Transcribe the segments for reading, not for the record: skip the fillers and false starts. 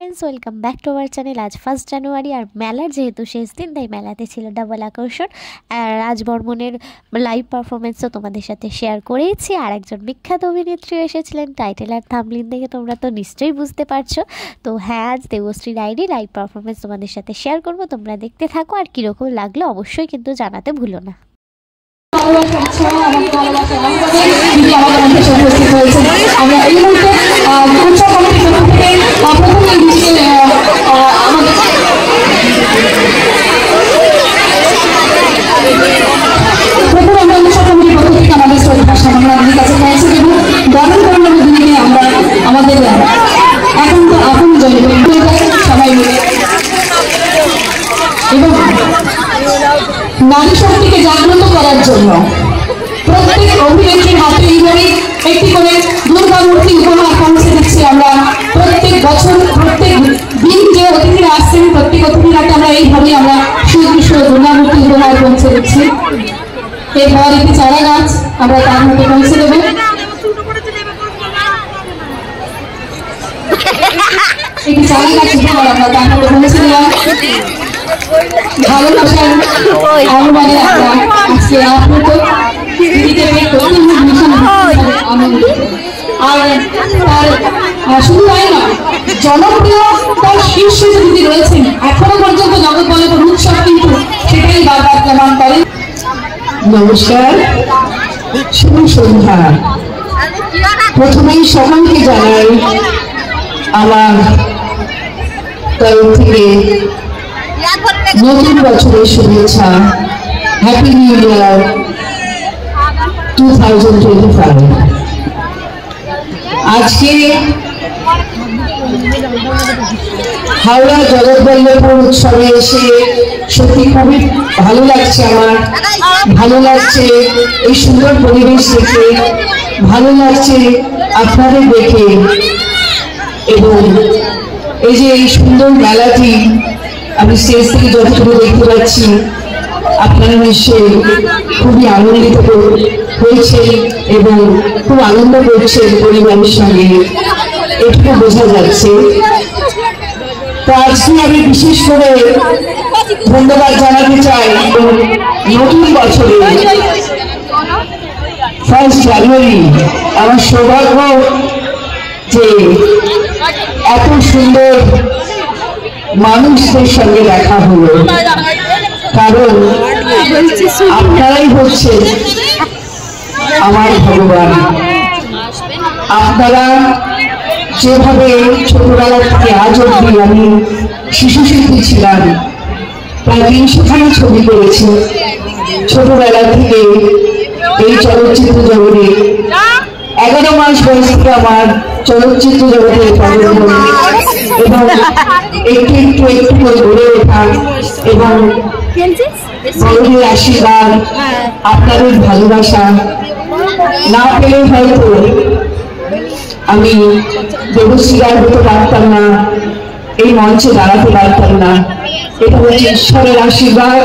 Welcome back to our channel. আজ 1 জানুয়ারি আর মেলার যেহেতু শেষ দিন, তাই মেলাতে ছিল ডাবল আকর্ষণ। আর রাজ বর্মনের লাইভ পারফরমেন্সও তোমাদের সাথে শেয়ার করেছি। আর একজন বিখ্যাত অভিনেত্রী এসেছিলেন, টাইটেল আর থাম্বনেল দেখে তোমরা তো নিশ্চয়ই বুঝতে পারছো। তো হ্যাঁ, আজ দেবশ্রী রায়েরই লাইভ পারফরমেন্স তোমাদের সাথে শেয়ার করব। তোমরা দেখতে থাকো, আর কীরকম লাগলো অবশ্যই কিন্তু জানাতে ভুলো না। নারী শক্তিকে জাগ্রত করার জন্য প্রত্যেক অভিনেত্রীর হাতে এইভাবে একটি করে দুর্গা মূর্তি উপহার পৌঁছে দিচ্ছি আমরা। প্রত্যেক বছর প্রত্যেক দিন যে অতিথিরা আসছেন, প্রত্যেক অতিথির হাতে আমরা এইভাবে আমরা সুদৃশ্য দুর্গা মূর্তি উপহার পৌঁছে দিচ্ছি। এরপর একটি চারা গাছ আমরা তার হাতে পৌঁছে দেবো। একটি চারা গাছ উপহার আমরা তার হাতে পৌঁছে দিলাম। ভালোবাসার অনুমানে আমরা আজকে আপ্লুত আর তার শুধু তাই না, জনপ্রিয় তার শীর্ষ যদি রয়েছেন এখনো পর্যন্ত জগৎ বলে তো উৎসব, কিন্তু সেটাই বারবার প্রমাণ করে। নমস্কার, শুভ সন্ধ্যা। প্রথমেই সকলকে জানাই আমার তরফ থেকে নতুন বছরের শুভেচ্ছা। Happy new year 2025। আজকে হাওড়া জগৎবল্লভপুর উৎসবে এসে সত্যি খুবই ভালো লাগছে আমার। ভালো লাগছে এই সুন্দর পরিবেশ দেখে, ভালো লাগছে আপনাদের দেখে, এবং এই যে এই সুন্দর মেলাটি আমি স্টেজ থেকে যতটুকু দেখতে পাচ্ছি, আপনারা নিশ্চয়ই খুবই আনন্দিত হয়েছে এবং খুব আনন্দ করছে পরিবারের সঙ্গে, এটুকু বোঝা যাচ্ছে। তো আজকে আমি বিশেষ করে ধন্যবাদ জানাতে চাই নতুন বছরে 1 জানুয়ারি আমার সৌভাগ্য যে এত সুন্দর মানুষদের সঙ্গে দেখা হলো, কারণ আপনারাই হচ্ছে আমার ভগবান। আপনারা যেভাবে ছোটবেলা থেকে আজ অব্দি, আমি শিশু শিল্পী ছিলাম, প্রায় 300খানি ছবি করেছি ছোটবেলা থেকে এই চলচ্চিত্র জগতে। 11 মাস বয়স থেকে আমার চলচ্চিত্র জগতে পদার্পণ এবং একটু একটু একটু করে গড়ে ওঠা, এবং বড়দের আশীর্বাদ, আপনাদের ভালোবাসা না পেলে হয়তো আমি দেবশ্রী রায় হতে পারতাম না, এই মঞ্চে দাঁড়াতে পারতাম না। এটা হচ্ছে ঈশ্বরের আশীর্বাদ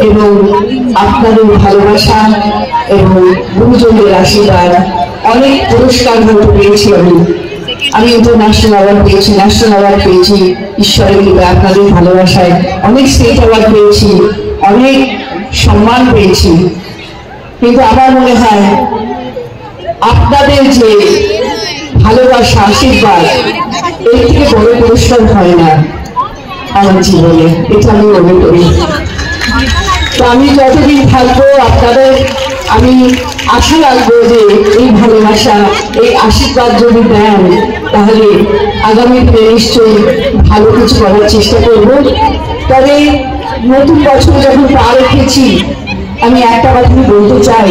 এবং আপনাদের ভালোবাসা এবং গুরুজনদের আশীর্বাদ। অনেক পুরস্কার হয়তো পেয়েছি আমি ইন্টারন্যাশনাল অ্যাওয়ার্ড পেয়েছি, ন্যাশনাল অ্যাওয়ার্ড পেয়েছি ঈশ্বরের কৃপায়, আপনাদের ভালোবাসায়। অনেক স্টেট অ্যাওয়ার্ড পেয়েছি, অনেক সম্মান পেয়েছি, কিন্তু আমার মনে হয় আপনাদের যে ভালোবাসা, আশীর্বাদ, এর থেকে বড় পুরস্কার হয় না আমার জীবনে, এটা আমি মনে করি। তো আমি যতদিন থাকবো আপনাদের আমি আশা রাখবো যে এই ভালোবাসা, এই আশীর্বাদ যদি দেন, তাহলে আগামী দিনে নিশ্চয়ই ভালো কিছু করার চেষ্টা করব। তবে নতুন বছর যখন পা রেখেছি, আমি একটা কথা বলতে চাই।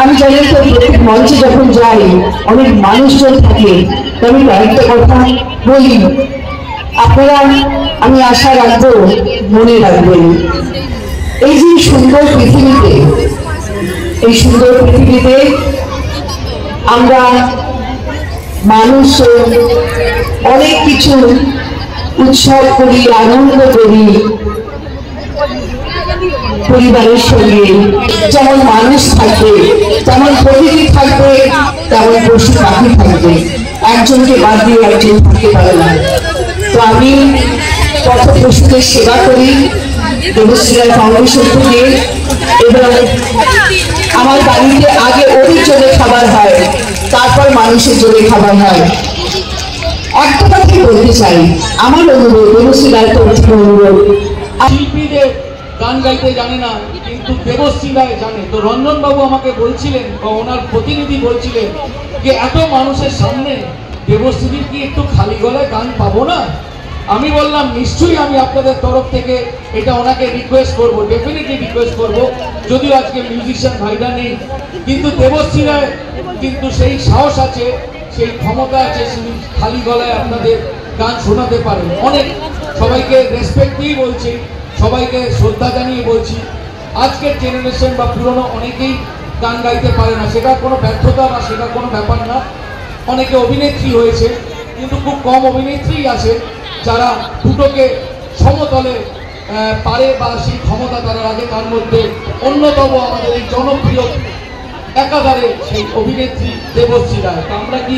আমি জানি তো প্রত্যেক মঞ্চে যখন যাই অনেক মানুষজন থাকে, আমি কয়েকটা কথা বলি, আপনারা আমি আশা রাখবো মনে রাখবেন। এই যে সুন্দর পৃথিবীতে, এই সুন্দর পৃথিবীতে আমরা মানুষ অনেক কিছু উৎসব করি, আনন্দ করি পরিবারের সঙ্গে। যেমন মানুষ থাকবে, তেমন প্রকৃতি থাকবে, তেমন পশু পাখি থাকবে। একজনকে বাদ দিয়ে একজন থাকতে পারে না। তো আমি পথপ্রসূদের সেবা করি দেবশ্রী ফাউন্ডেশন থেকে, এবং আমার বাড়িতে আগে ওদের জন্য খাবার হয়, তারপর মানুষের জন্য খাবার হয়। একটা কথাই বলতে চাই, আমার অনুরোধ, দেবশ্রী রায়ের তরফ থেকে অনুরোধ, শিল্পীদের গান গাইতে জানে না কিন্তু দেবশ্রী রায় জানে। তো রঞ্জন বাবু আমাকে বলছিলেন বা ওনার প্রতিনিধি বলছিলেন যে এত মানুষের সামনে দেবশ্রীর কি একটু খালি গলায় গান পাবো না? আমি বললাম নিশ্চয়ই আমি আপনাদের তরফ থেকে এটা ওনাকে রিকোয়েস্ট করবো, ডেফিনেটলি রিকোয়েস্ট করবো, যদিও আজকে মিউজিশিয়ান ভাইরা নেই, কিন্তু দেবশ্রী রায় কিন্তু সেই সাহস আছে, সেই ক্ষমতা আছে, তিনি খালি গলায় আপনাদের গান শোনাতে পারেন। অনেক সবাইকে রেসপেক্ট দিয়ে বলছি, সবাইকে শ্রদ্ধা জানিয়ে বলছি, আজকের জেনারেশন বা পুরনো অনেকেই গান গাইতে পারে না, সেটা কোনো ব্যর্থতা বা সেটা কোনো ব্যাপার না। অনেকে অভিনেত্রী হয়েছে কিন্তু খুব কম অভিনেত্রী আছে যারা দুটোকে সমতলে পারে বা সেই ক্ষমতা তারা রাখে। তার মধ্যে অন্যতম আমাদের এই জনপ্রিয় একাধারে সেই অভিনেত্রী দেবশ্রী রায়। আমরা কি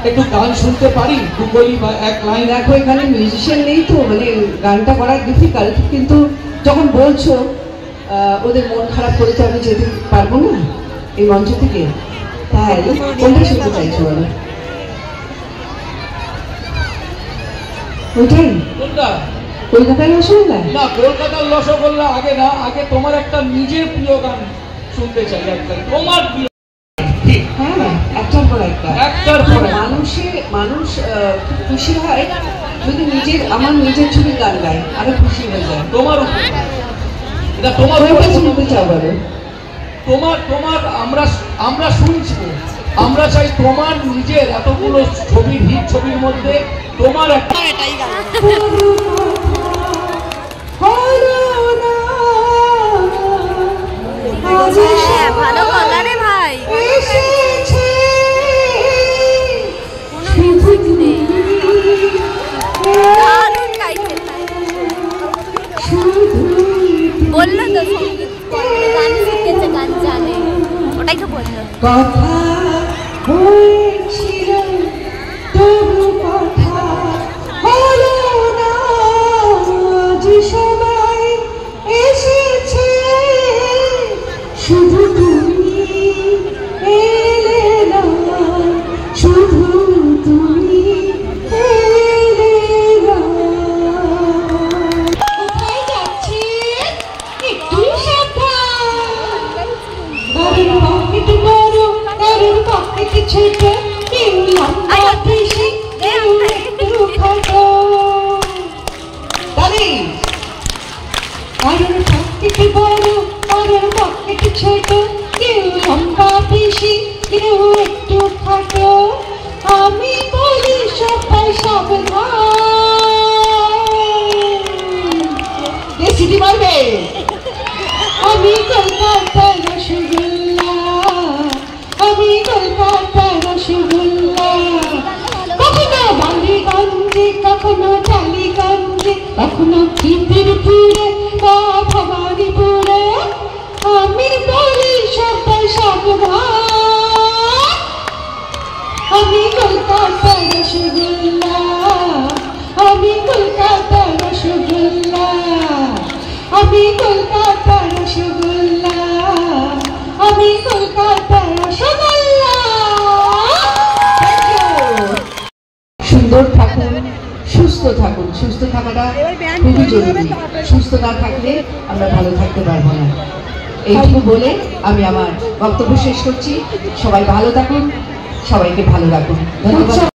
একটু গান শুনতে পারি, দুবলি বা এক লাইন? দেখো এখানে মিউজিশিয়ান নেই তো, মানে গানটা করা ডিফিকাল্ট, কিন্তু যখন বলছো ওদের মন খারাপ করে তো আমি যেতে পারবো না এই মঞ্চ থেকে, তাই কোনটা শুনতে চাইছো বলো? ওইটাই? কোনটা? কলকাতার রসগোল্লা? না, কলকাতার রসগোল্লা আগে না, আগে তোমার একটা নিজের প্রিয় গান শুনতে চাই, একটা তোমার প্রিয়। হ্যাঁ, একটার পর একটা, একটার পর মানুষ খুব খুশি হয় যদি আমার নিজের ছবি গান গায়, আরো খুশি হয়ে যায়। তোমার উপর এটা তোমার উপরে শুনতে চাও বলো? তোমার আমরা শুনছি, আমরা চাই তোমার নিজের এতগুলো ছবির হিট ছবির মধ্যে তোমার একটা ভালো কালারে ভাই বললো তো গান শিখেছে, গান জানে, ওটাই তো বললো। কথা হয়েছিল তবু কথা হলো না, যে সবাই এসেছে শুধু তুমি এলে না, শুধু তুমি এলে না। কোথায় যাচ্ছি একটু সাবধান, কারোর পকেট বড় কারোর পকেট ছোট, কেউ লম্বা বেশি কেউ একটু খাটো। দাদি, কারোর পকেট বড় কারোর পকেট ছোট, কেউ লম্বা বেশি কেউ একটু খাটো। আমি বলি সবাই সাবধান, সিটি মারবে। আমি কলকাতার রসগোল্লা, আমি কলকাতার রসগোল্লা, কখনো বালিগঞ্জে কখনো টালিগঞ্জে কখনো খিদিরপুরে বা ভবানীপুরে। আমি বলি সবাই সাবধান, আমি কলকাতার রসগোল্লা, আমি কলকাতার রসগোল্লা, আমি কলকাতার রসগোল্লা, আমি কলকাতার রসগোল্লা। সুন্দর থাকুন, সুস্থ থাকুন, সুস্থ থাকাটা খুবই জরুরি। সুস্থ না থাকলে আমরা ভালো থাকতে পারবো না। এইটুকু বলে আমি আমার বক্তব্য শেষ করছি। সবাই ভালো থাকুন, সবাইকে ভালো রাখুন। ধন্যবাদ।